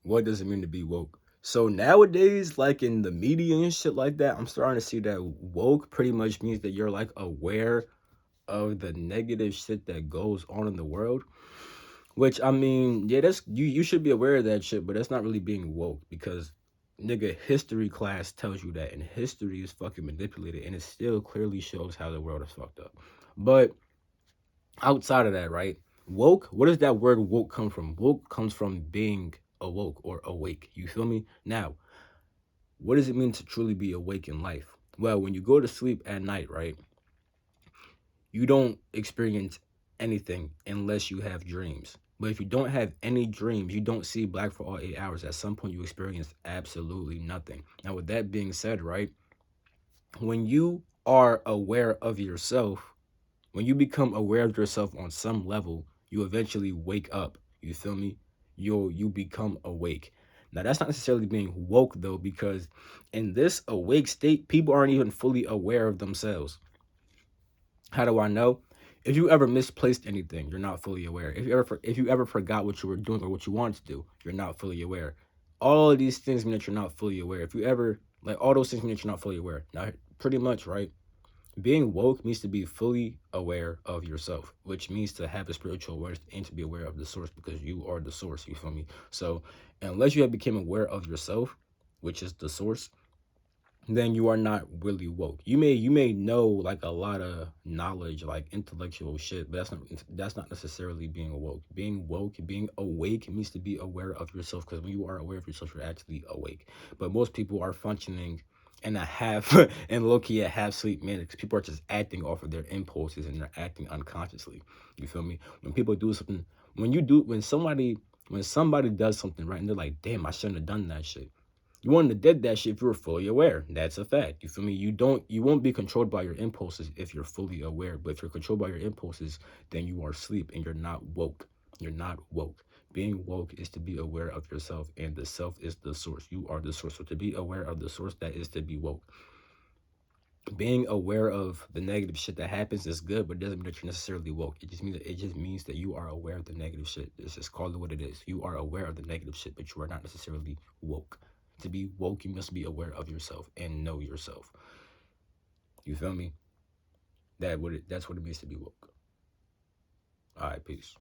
What does it mean to be woke? So nowadays, like in the media and shit like that, I'm starting to see that woke pretty much means that you're like aware of the negative shit that goes on in the world. Which I mean, yeah, that's you should be aware of that shit, but that's not really being woke because nigga, history class tells you that, and history is fucking manipulated, and it still clearly shows how the world is fucked up. But outside of that, right? Woke, what does that word woke come from? Woke comes from being awoke or awake. You feel me? Now, what does it mean to truly be awake in life? Well, when you go to sleep at night, right? You don't experience anything unless you have dreams. But if you don't have any dreams, you don't see black for all 8 hours. At some point, you experience absolutely nothing. Now, with that being said, right? When you are aware of yourself, when you become aware of yourself on some level, you eventually wake up. You feel me? You become awake. Now that's not necessarily being woke though, because in this awake state, people aren't even fully aware of themselves. How do I know? If you ever misplaced anything, you're not fully aware. If you ever forgot what you were doing or what you wanted to do, you're not fully aware. All of these things mean that you're not fully aware. If you ever like all those things mean that you're not fully aware. Now, pretty much, right? Being woke means to be fully aware of yourself, which means to have a spiritual awareness and to be aware of the source because you are the source. You feel me? So, unless you have become aware of yourself, which is the source, then you are not really woke. You may know like a lot of knowledge, like intellectual shit, but that's not necessarily being woke. Being awake means to be aware of yourself because when you are aware of yourself, you're actually awake. But most people are functioning in a half and low key a half sleep manner because people are just acting off of their impulses and they're acting unconsciously. You feel me? When people do something, when somebody does something right and they're like, damn, I shouldn't have done that shit. You wouldn't have did that shit if you were fully aware. That's a fact. You feel me? You won't be controlled by your impulses if you're fully aware. But if you're controlled by your impulses, then you are asleep and you're not woke. You're not woke. Being woke is to be aware of yourself, and the self is the source. You are the source. So to be aware of the source, that is to be woke. Being aware of the negative shit that happens is good, but it doesn't mean that you're necessarily woke. It just means that you are aware of the negative shit. It's just call it what it is. You are aware of the negative shit, but you are not necessarily woke. To be woke, you must be aware of yourself and know yourself. You feel me? That's what it means to be woke. All right, peace.